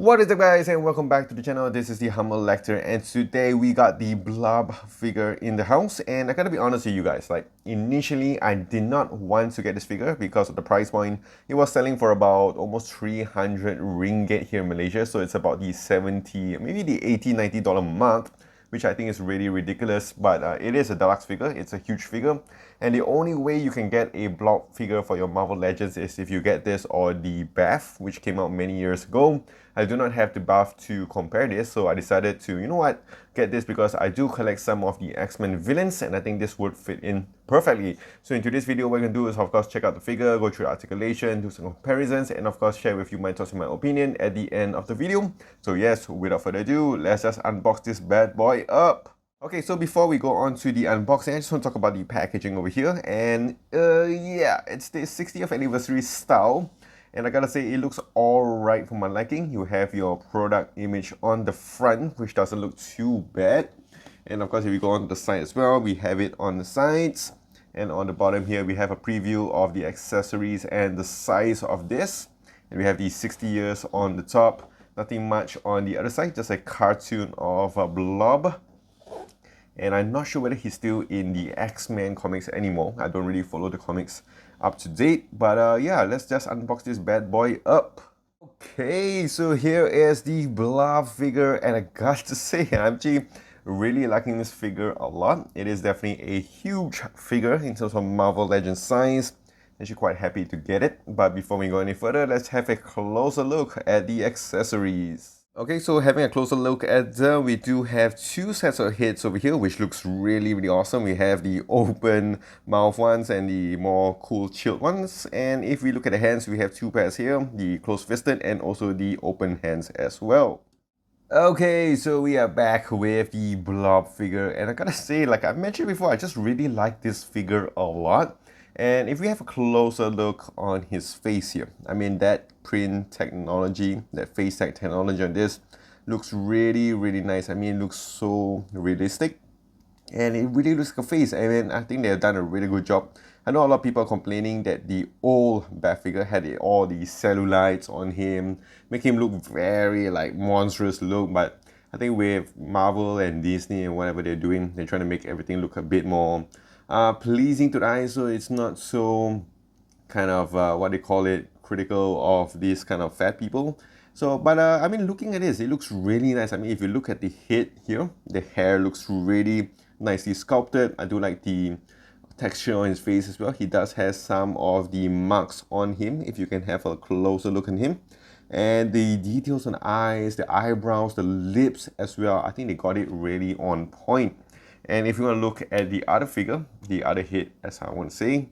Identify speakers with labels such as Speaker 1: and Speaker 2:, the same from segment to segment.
Speaker 1: What is up, guys, and welcome back to the channel. This is the Humble Lecter, and today we got the Blob figure in the house. And I gotta be honest with you guys, like initially I did not want to get this figure because of the price point. It was selling for about almost 300 ringgit here in Malaysia, so it's about the 70, maybe the 80, $90 mark, which I think is really ridiculous, but it is a deluxe figure. It's a huge figure, and the only way you can get a Blob figure for your Marvel Legends is if you get this or the Bath, which came out many years ago. I do not have the Bath to compare this, so I decided to, you know what, get this because I do collect some of the X-Men villains, and I think this would fit in perfectly. So in today's video, what we're going to do is, of course, check out the figure, go through the articulation, do some comparisons, and of course, share with you my thoughts and my opinion at the end of the video. So yes, without further ado, let's just unbox this bad boy up. Okay, so before we go on to the unboxing, I just want to talk about the packaging over here. And yeah, it's the 60th anniversary style. And I gotta say, it looks alright for my liking. You have your product image on the front, which doesn't look too bad. And of course, if you go on the side as well, we have it on the sides. And on the bottom here, we have a preview of the accessories and the size of this. And we have the 60 years on the top. Nothing much on the other side, just a cartoon of a Blob. And I'm not sure whether he's still in the X-Men comics anymore. I don't really follow the comics up to date, but yeah, let's just unbox this bad boy up. Okay, so here is the Blob figure, and I got to say, I'm actually really liking this figure a lot. It is definitely a huge figure in terms of Marvel Legends size. Actually quite happy to get it, but before we go any further, let's have a closer look at the accessories. Okay, so having a closer look at them, we do have two sets of heads over here, which looks really awesome. We have the open mouth ones and the more cool chilled ones. And if we look at the hands, we have two pairs here, the closed fisted and also the open hands as well. Okay, so we are back with the Blob figure, and I gotta say, like I mentioned before, I just really like this figure a lot. And if we have a closer look on his face here, I mean, that print technology, that face tag technology on this looks really nice. I mean, it looks so realistic, and it really looks like a face. I mean, I think they've done a really good job. I know a lot of people are complaining that the old Bat figure had all the cellulites on him, make him look very like monstrous look, but I think with Marvel and Disney and whatever they're doing, they're trying to make everything look a bit more pleasing to the eye, so it's not so kind of what they call it, critical of these kind of fat people. So, but I mean, looking at this, it looks really nice. I mean, if you look at the head here, the hair looks really nicely sculpted. I do like the texture on his face as well. He does have some of the marks on him, if you can have a closer look at him. And the details on the eyes, the eyebrows, the lips as well, I think they got it really on point. And if you want to look at the other figure, the other head, as I want to say,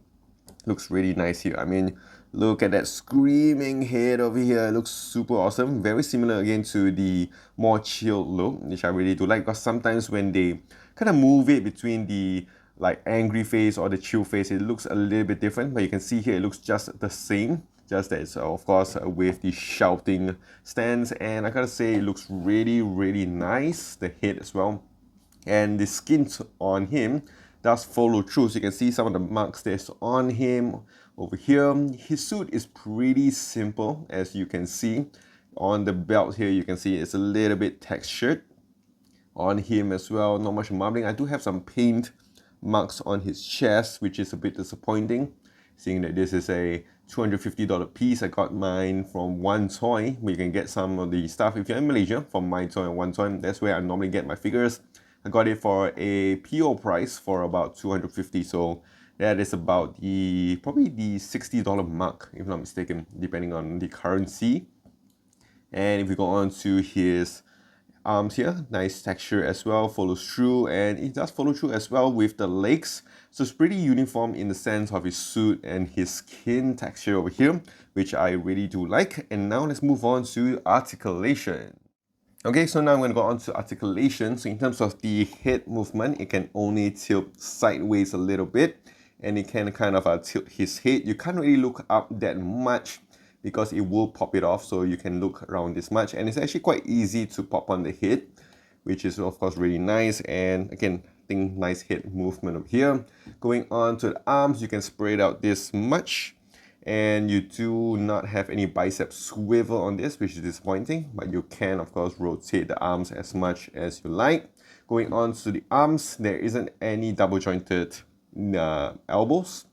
Speaker 1: looks really nice here. I mean, look at that screaming head over here. It looks super awesome. Very similar again to the more chilled look, which I really do like, because sometimes when they kind of move it between the like angry face or the chill face, it looks a little bit different. But you can see here, it looks just the same. Just that it's of course with the shouting stance. And I gotta say, it looks really nice. The head as well. And the skin on him does follow through, so you can see some of the marks that's on him over here. His suit is pretty simple, as you can see. On the belt here, you can see it's a little bit textured. On him as well, not much marbling. I do have some paint marks on his chest, which is a bit disappointing, seeing that this is a $250 piece. I got mine from One Toy, where you can get some of the stuff if you're in Malaysia from My Toy and One Toy. That's where I normally get my figures. I got it for a PO price for about $250, so that is about probably the $60 mark, if not mistaken, depending on the currency. And if we go on to his arms here, nice texture as well, follows through, and it does follow through as well with the legs. So it's pretty uniform in the sense of his suit and his skin texture over here, which I really do like. And now let's move on to articulation. Okay, so now I'm going to go on to articulation. So in terms of the head movement, it can only tilt sideways a little bit, and it can kind of tilt his head. You can't really look up that much because it will pop it off, so you can look around this much. And it's actually quite easy to pop on the head, which is of course really nice. And again, I think nice head movement over here. Going on to the arms, you can spread out this much. And you do not have any bicep swivel on this, which is disappointing, but you can of course rotate the arms as much as you like. Going on to the arms, there isn't any double jointed elbows,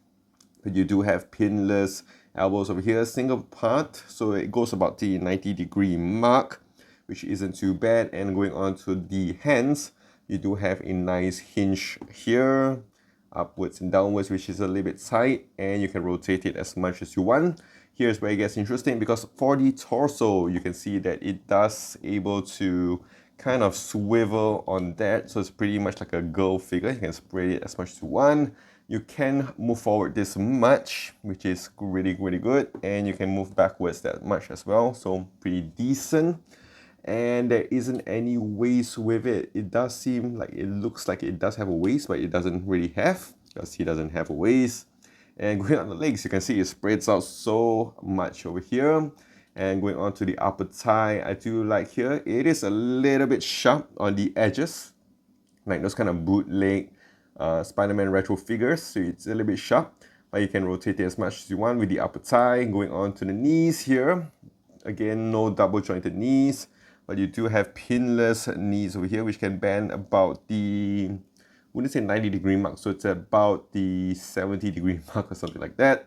Speaker 1: but you do have pinless elbows over here, single part, so it goes about the 90-degree mark, which isn't too bad. And going on to the hands, you do have a nice hinge here, upwards and downwards, which is a little bit tight, and you can rotate it as much as you want. Here's where it gets interesting, because for the torso, you can see that it does able to kind of swivel on that, so it's pretty much like a girl figure. You can spread it as much as you want. You can move forward this much, which is really good, and you can move backwards that much as well, so pretty decent. And there isn't any waist with it. It does seem like it looks like it does have a waist, but it doesn't really have, because he doesn't have a waist. And going on the legs, you can see it spreads out so much over here. And going on to the upper thigh, I do like here, it is a little bit sharp on the edges, like those kind of bootleg Spider-Man retro figures, so it's a little bit sharp, but you can rotate it as much as you want with the upper thigh. Going on to the knees here, again, no double jointed knees, but you do have pinless knees over here, which can bend about the, wouldn't say 90-degree mark, so it's about the 70-degree mark or something like that.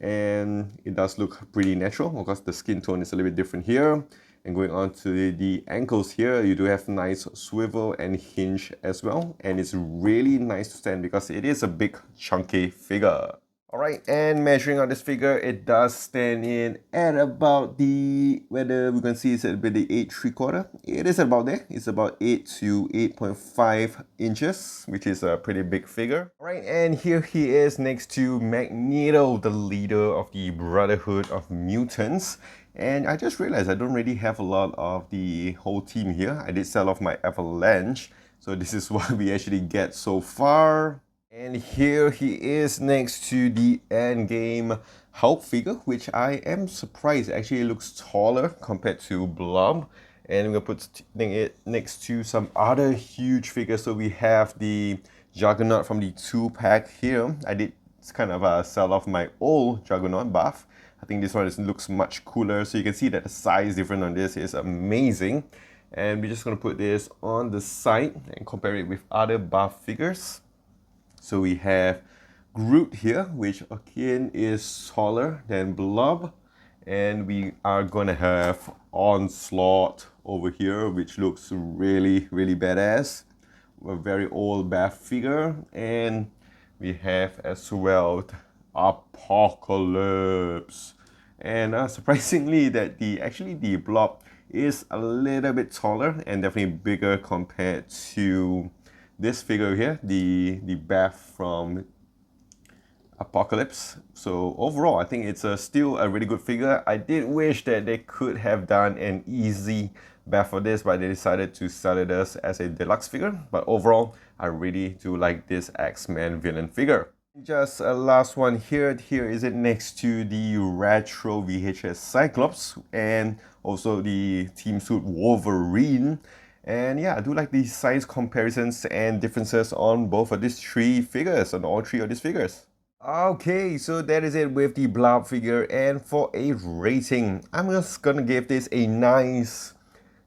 Speaker 1: And it does look pretty natural. Of course, the skin tone is a little bit different here. And going on to the ankles here, you do have nice swivel and hinge as well. And it's really nice to stand because it is a big chunky figure. Alright, and measuring on this figure, it does stand in at about the, whether we can see it's at the 8 3/4. It is about there. It's about 8 to 8.5 inches, which is a pretty big figure. Alright, and here he is next to Magneto, the leader of the Brotherhood of Mutants. And I just realized I don't really have a lot of the whole team here. I did sell off my Avalanche, so this is what we actually get so far. And here he is next to the Endgame Hulk figure, which I am surprised actually looks taller compared to Blob. And we're going to put it next to some other huge figures. So we have the Juggernaut from the 2-pack here. I did kind of sell off my old Juggernaut buff. I think this one looks much cooler. So you can see that the size difference on this is amazing. And we're just going to put this on the side and compare it with other buff figures. So we have Groot here, which again is taller than Blob. And we are gonna have Onslaught over here, which looks really badass. A very old buff figure. And we have as well Apocalypse. And surprisingly that the Blob is a little bit taller and definitely bigger compared to this figure here, the Bath from Apocalypse. So overall, I think it's still a really good figure. I did wish that they could have done an easy Bath for this, but they decided to sell it as a deluxe figure. But overall, I really do like this X-Men villain figure. Just a last one here. Here is it next to the retro VHS Cyclops and also the Team Suit Wolverine. And yeah, I do like the size comparisons and differences on both of these three figures, on all three of these figures. Okay, so that is it with the Blob figure, and for a rating, I'm just gonna give this a nice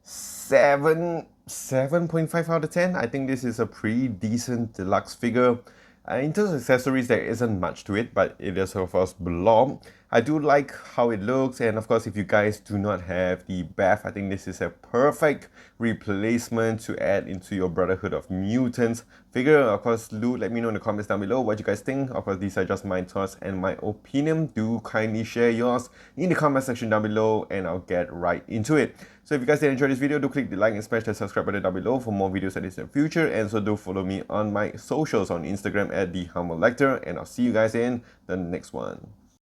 Speaker 1: 7.5 out of 10. I think this is a pretty decent deluxe figure. In terms of accessories, there isn't much to it, but it is of course Blob. I do like how it looks, and of course if you guys do not have the bath, I think this is a perfect replacement to add into your Brotherhood of Mutants figure. Of course, let me know in the comments down below what you guys think. Of course, these are just my thoughts and my opinion. Do kindly share yours in the comment section down below, and I'll get right into it. So if you guys did enjoy this video, do click the like and smash the subscribe button down below for more videos like this in the future. And so do follow me on my socials on Instagram at The Humble Lecter, and I'll see you guys in the next one.